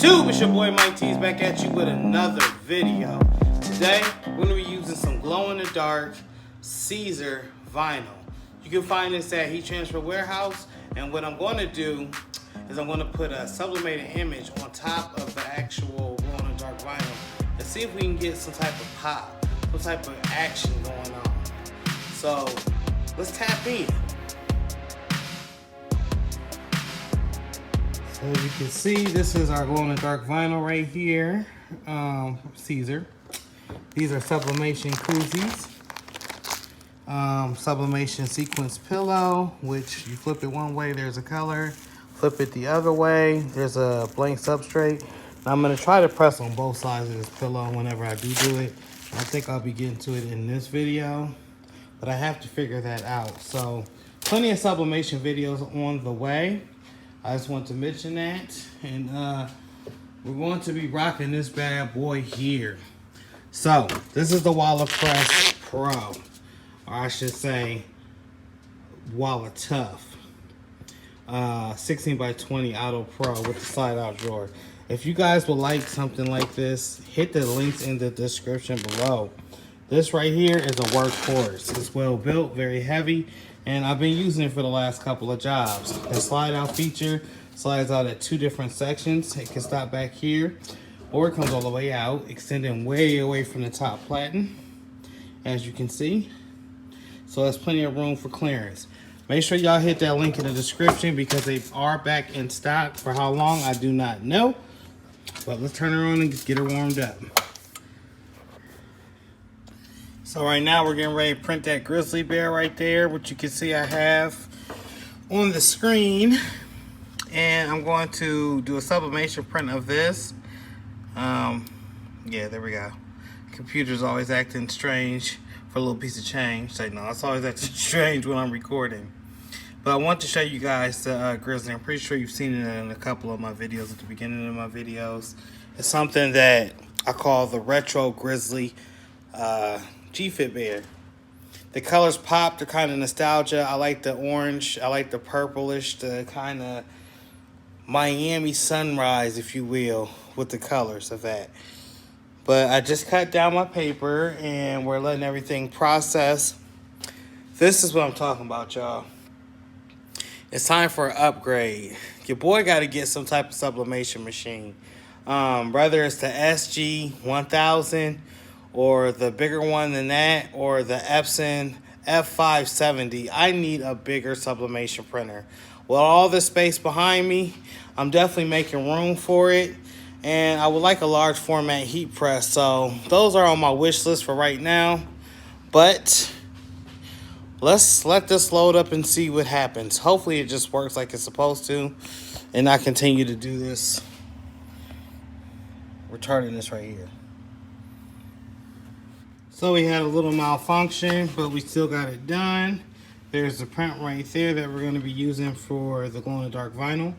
YouTube? It's your boy Mike T's back at you with another video. Today, we're going to be using some glow-in-the-dark Siser vinyl. You can find this at Heat Transfer Warehouse, and what I'm going to do is I'm going to put a sublimated image on top of the actual glow-in-the-dark vinyl and see if we can get some type of pop, some type of action going on. So, let's tap in. So as you can see, this is our glow-in-the-dark vinyl right here, Siser. These are Sublimation koozies. Sublimation sequence pillow, which you flip it one way, there's a color. Flip it the other way, there's a blank substrate. Now I'm gonna try to press on both sides of this pillow whenever I do it. I think I'll be getting to it in this video, but I have to figure that out. So plenty of sublimation videos on the way. I just want to mention that, and we're going to be rocking this bad boy here. So this is the Press Pro, or I should say Walla Tough 16 by 20 Auto Pro with the slide out drawer. If you guys would like something like this, hit the links in the description below. This right here is a workhorse. It's well built, very heavy, and I've been using it for the last couple of jobs. The slide out feature slides out at 2 different sections. It can stop back here, or it comes all the way out, extending way away from the top platen, as you can see. So there's plenty of room for clearance. Make sure y'all hit that link in the description because they are back in stock. For how long, I do not know. But let's turn her on and get her warmed up. So right now we're getting ready to print that grizzly bear right there, which you can see I have on the screen. And I'm going to do a sublimation print of this. Yeah, there we go. Computer's always acting strange for a little piece of change. Say no, it's always acting strange when I'm recording. But I want to show you guys the grizzly. I'm pretty sure you've seen it in a couple of my videos at the beginning of my videos. It's something that I call the retro grizzly G-Fit bear. The colors pop, they're kind of nostalgia. I like the orange, I like the purplish, the kind of Miami sunrise, if you will, with the colors of that. But I just cut down my paper and we're letting everything process. This is what I'm talking about, y'all. It's time for an upgrade. Your boy got to get some type of sublimation machine. Whether it's the SG-1000 or the bigger one than that, or the Epson F570. I need a bigger sublimation printer. With all this space behind me, I'm definitely making room for it. And I would like a large format heat press. So those are on my wish list for right now. But let's let this load up and see what happens. Hopefully it just works like it's supposed to. And I continue to do this. Retarding this right here. So we had a little malfunction, but we still got it done. There's the print right there that we're going to be using for the glow-in-the-dark vinyl.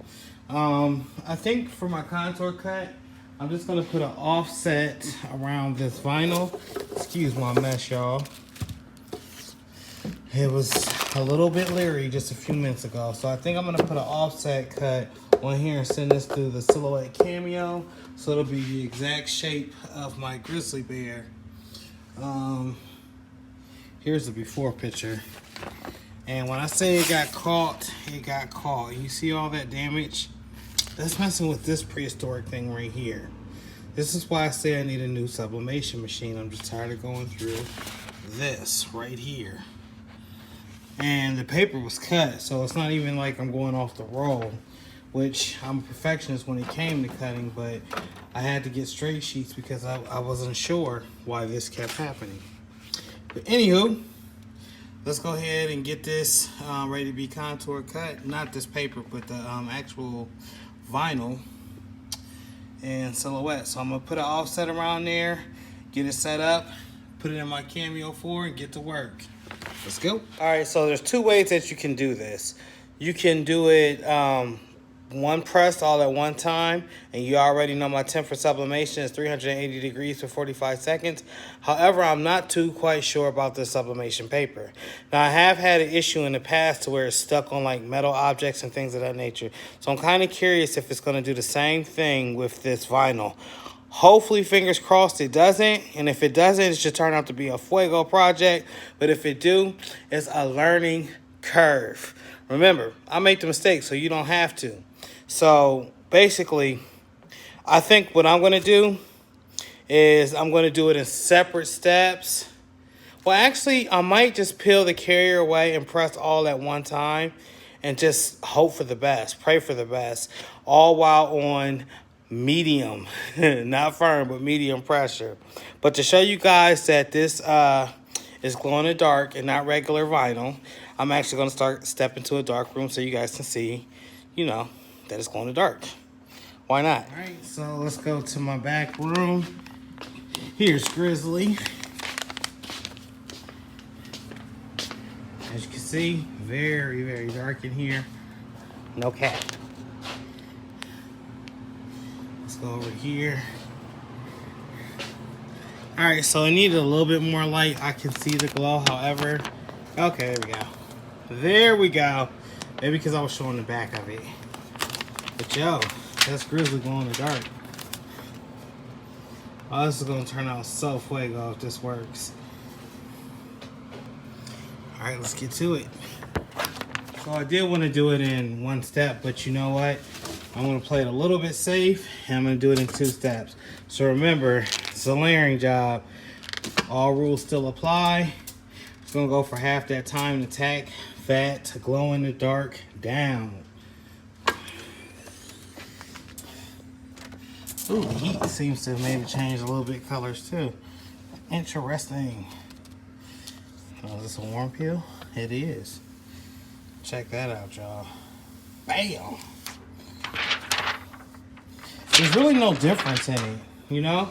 I think for my contour cut, I'm just going to put an offset around this vinyl. Excuse my mess, y'all. It was a little bit leery just a few minutes ago. So I think I'm going to put an offset cut on here and send this through the Silhouette Cameo. So it'll be the exact shape of my grizzly bear. Here's the before picture. And when I say it got caught, it got caught. You see all that damage? That's messing with this prehistoric thing right here. This is why I say I need a new sublimation machine. I'm just tired of going through this right here. And the paper was cut, so it's not even like I'm going off the roll, which I'm a perfectionist when it came to cutting, but I had to get straight sheets because I wasn't sure why this kept happening. But anywho, let's go ahead and get this ready to be contour cut. Not this paper, but the actual vinyl and Silhouette. So I'm gonna put an offset around there, get it set up, put it in my Cameo 4 and get to work. Let's go. All right, so there's 2 ways that you can do this. You can do it one press all at one time, and you already know my temp for sublimation is 380 degrees for 45 seconds. However, I'm not too quite sure about this sublimation paper. Now, I have had an issue in the past to where it's stuck on like metal objects and things of that nature. So I'm kind of curious if it's going to do the same thing with this vinyl. Hopefully, fingers crossed, it doesn't. And if it doesn't, it should turn out to be a fuego project. But if it do, it's a learning curve. Remember, I make the mistake so you don't have to. So basically, I think what I'm going to do is I'm going to do it in separate steps. Well, actually, I might just peel the carrier away and press all at one time and just hope for the best, pray for the best, all while on medium, not firm, but medium pressure. But to show you guys that this is glow in the dark and not regular vinyl, I'm actually going to step into a dark room so you guys can see, you know, that it's glow in the dark. Why not? All right, so let's go to my back room. Here's Grizzly. As you can see, very, very dark in here. No cap. Let's go over here. All right, so I needed a little bit more light. I can see the glow, however. Okay, there we go. There we go. Maybe because I was showing the back of it. But yo, that's Grizzly glow in the dark. Oh, this is gonna turn out so fuego if this works. All right, let's get to it. So I did want to do it in one step, but you know what? I'm gonna play it a little bit safe, and I'm gonna do it in 2 steps. So remember, it's a layering job. All rules still apply. It's gonna go for half that time to tack fat to glow in the dark down. Ooh, the heat seems to have maybe changed a little bit colors too. Interesting. Oh, is this a warm peel? It is. Check that out, y'all. Bam! There's really no difference in it, you know?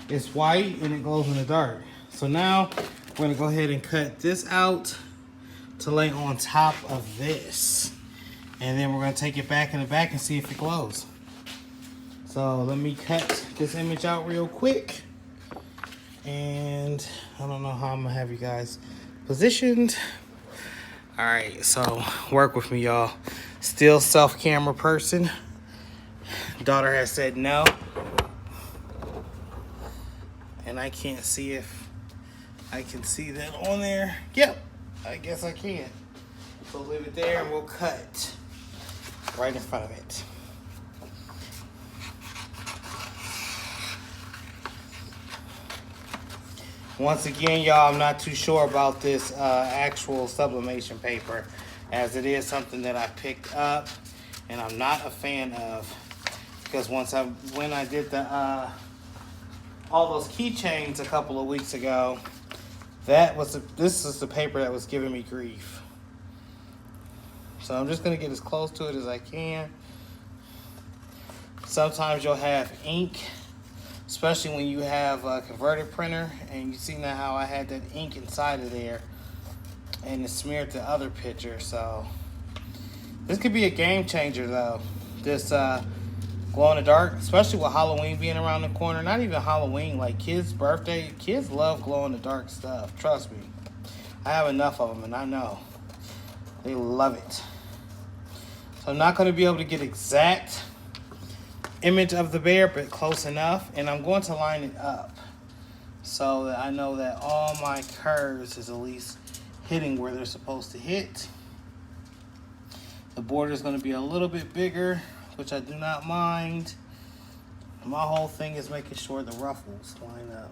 It's white and it glows in the dark. So now we're gonna go ahead and cut this out to lay on top of this. And then we're gonna take it back in the back and see if it glows. So let me cut this image out real quick. And I don't know how I'm gonna have you guys positioned. All right, so work with me, y'all. Still self-camera person. Daughter has said no. And I can't see if I can see that on there. Yep, I guess I can. So leave it there and we'll cut right in front of it. Once again, y'all, I'm not too sure about this actual sublimation paper, as it is something that I picked up and I'm not a fan of, because when I did the all those keychains a couple of weeks ago, this is the paper that was giving me grief. So I'm just gonna get as close to it as I can. Sometimes you'll have ink, especially when you have a converted printer, and you see now how I had that ink inside of there and it smeared the other picture. So this could be a game changer though, this glow in the dark, especially with Halloween being around the corner. Not even Halloween, like kids' birthday. Kids love glow in the dark stuff, trust me. I have enough of them and I know they love it. So I'm not going to be able to get exact image of the bear, but close enough, and I'm going to line it up so that I know that all my curves is at least hitting where they're supposed to hit. The border is going to be a little bit bigger, which I do not mind. My whole thing is making sure the ruffles line up,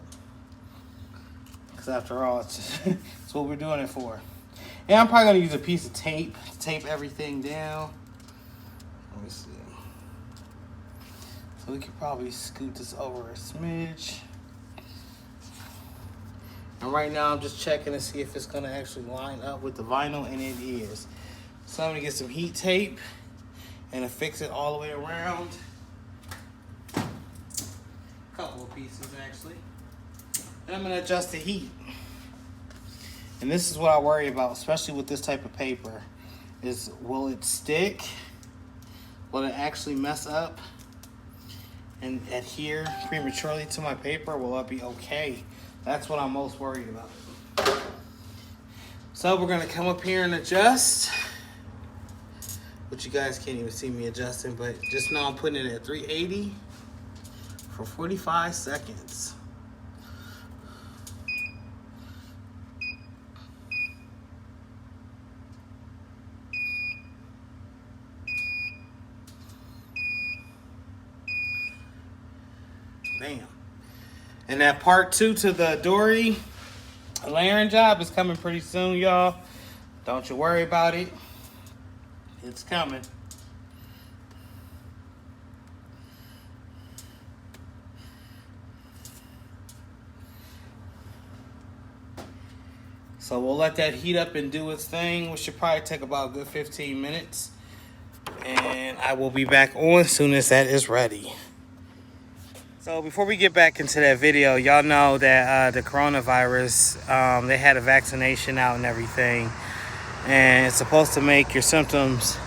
because after all, it's what we're doing it for. And I'm probably going to use a piece of tape to tape everything down. Let me see. So we could probably scoot this over a smidge. And right now I'm just checking to see if it's gonna actually line up with the vinyl, and it is. So I'm gonna get some heat tape and affix it all the way around. A couple of pieces actually. And I'm gonna adjust the heat. And this is what I worry about, especially with this type of paper, is will it stick? will it actually mess up and adhere prematurely to my paper? Will it be okay? That's what I'm most worried about. So we're gonna come up here and adjust. Which you guys can't even see me adjusting, but just know I'm putting it at 380 for 45 seconds. Bam. And that part 2 to the dory layering job is coming pretty soon, y'all. Don't you worry about it. It's coming. So we'll let that heat up and do its thing, which should probably take about a good 15 minutes. And I will be back on as soon as that is ready. So before we get back into that video, y'all know that the coronavirus, they had a vaccination out and everything. And it's supposed to make your symptoms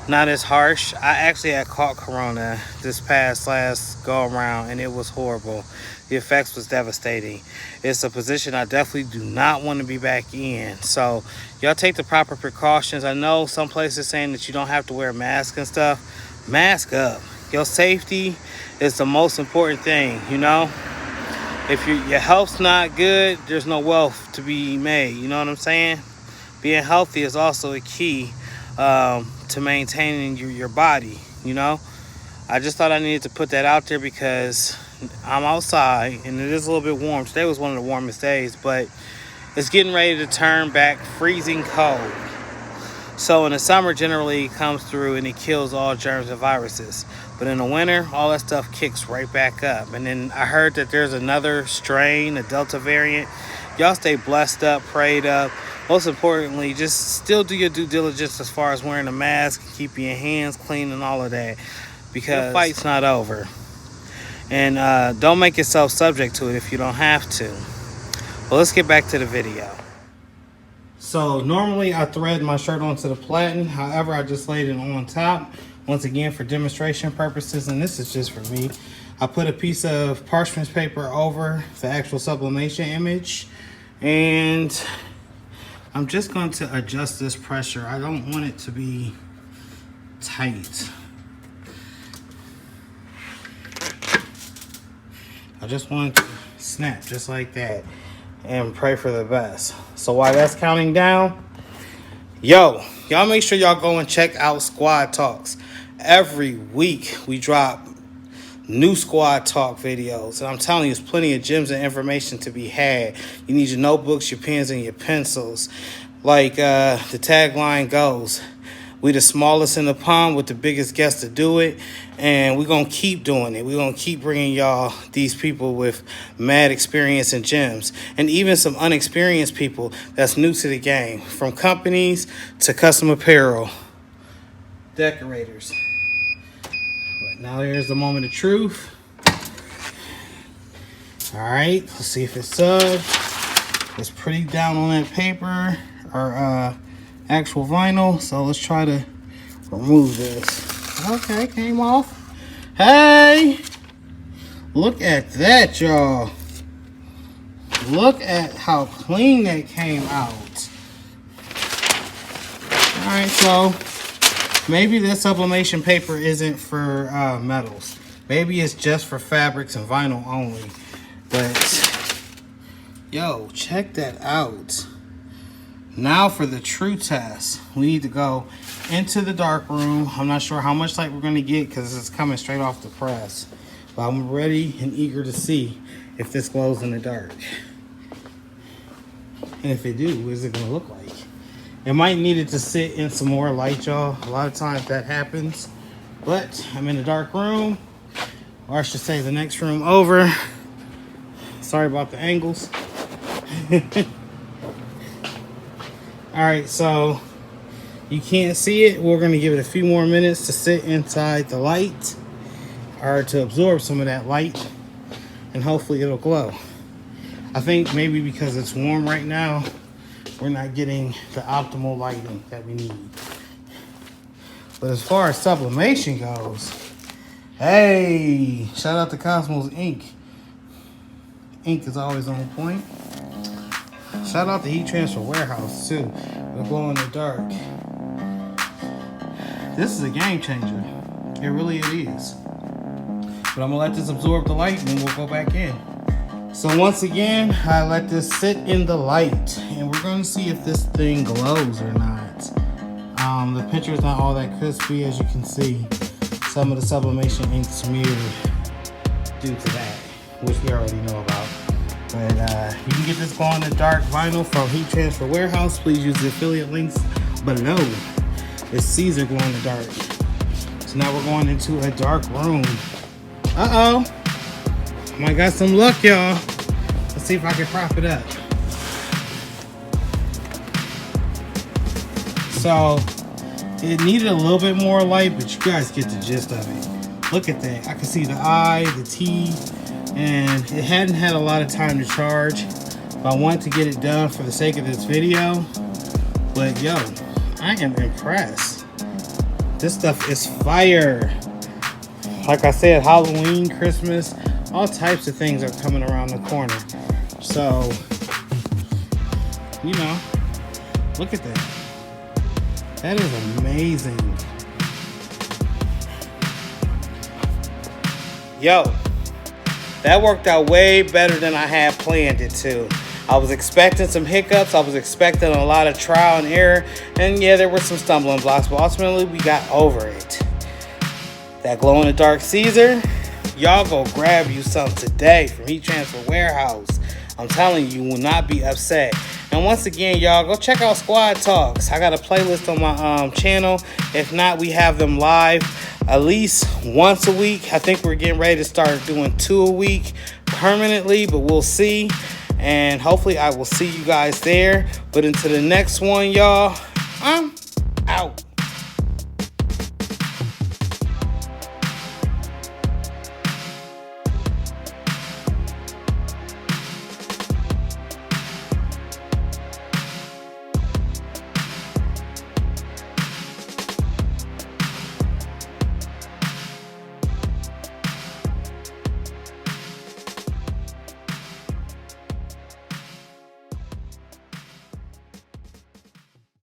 not as harsh. I actually had caught corona this last go around, and it was horrible. The effects was devastating. It's a position I definitely do not want to be back in. So y'all take the proper precautions. I know some places saying that you don't have to wear a mask and stuff. Mask up. Your safety is the most important thing, you know? If your health's not good, there's no wealth to be made. You know what I'm saying? Being healthy is also a key to maintaining your body, you know? I just thought I needed to put that out there because I'm outside and it is a little bit warm. Today was one of the warmest days, but it's getting ready to turn back freezing cold. So in the summer, generally it comes through and it kills all germs and viruses. But in the winter, all that stuff kicks right back up. And then I heard that there's another strain, a Delta variant. Y'all stay blessed up, prayed up. Most importantly, just still do your due diligence as far as wearing a mask, keeping your hands clean and all of that, because the fight's not over. And don't make yourself subject to it if you don't have to. Well, let's get back to the video. So normally I thread my shirt onto the platen. However, I just laid it on top, once again for demonstration purposes, and this is just for me. I put a piece of parchment paper over the actual sublimation image, and I'm just going to adjust this pressure. I don't want it to be tight. I just want it to snap just like that and pray for the best. So while that's counting down, y'all make sure y'all go and check out Squad Talks. Every week we drop new Squad Talk videos, and I'm telling you, there's plenty of gems and information to be had. You need your notebooks, your pens, and your pencils. Like the tagline goes, we the smallest in the pond with the biggest guests to do it, and we're gonna keep doing it. We're gonna keep bringing y'all these people with mad experience and gems, and even some unexperienced people that's new to the game, from companies to custom apparel decorators. But now here's the moment of truth. All right, let's see if it's it's pretty down on that paper or actual vinyl. So let's try to remove this. Okay, came off. Hey, look at that, y'all. Look at how clean that came out. All right, so maybe this sublimation paper isn't for metals. Maybe it's just for fabrics and vinyl only. But yo, check that out. Now for the true test, we need to go into the dark room. I'm not sure how much light we're going to get because it's coming straight off the press. But I'm ready and eager to see if this glows in the dark. And if it do, what is it going to look like? It might need it to sit in some more light, y'all. A lot of times that happens. But I'm in the dark room, or I should say the next room over. Sorry about the angles. Alright, so you can't see it. We're going to give it a few more minutes to sit inside the light, or to absorb some of that light, and hopefully it'll glow. I think maybe because it's warm right now, we're not getting the optimal lighting that we need. But as far as sublimation goes, hey, shout out to Cosmos Ink. Ink is always on point. Shout out to Heat Transfer Warehouse too. The glow in the dark. This is a game changer. It really is. But I'm gonna let this absorb the light and then we'll go back in. So once again, I let this sit in the light and we're gonna see if this thing glows or not. The picture is not all that crispy, as you can see. Some of the sublimation ink smeared due to that, which we already know about. But you can get this glow in the dark vinyl from Heat Transfer Warehouse. Please use the affiliate links below. It's Siser glow in the dark. So now we're going into a dark room. Uh-oh. I might got some luck, y'all. Let's see if I can prop it up. So, it needed a little bit more light, but you guys get the gist of it. Look at that. I can see the eye, the teeth, and it hadn't had a lot of time to charge. But I wanted to get it done for the sake of this video. But yo, I am impressed. This stuff is fire. Like I said, Halloween, Christmas, all types of things are coming around the corner. So, you know, look at that. That is amazing. Yo, that worked out way better than I had planned it to. I was expecting some hiccups. I was expecting a lot of trial and error. And yeah, there were some stumbling blocks, but ultimately we got over it. That glow in the dark Siser, y'all go grab you some today from Heat Transfer Warehouse. I'm telling you, you will not be upset. And once again, y'all, go check out Squad Talks. I got a playlist on my channel. If not, we have them live at least once a week. I think we're getting ready to start doing 2 a week permanently, but we'll see. And hopefully I will see you guys there. But until the next one, y'all,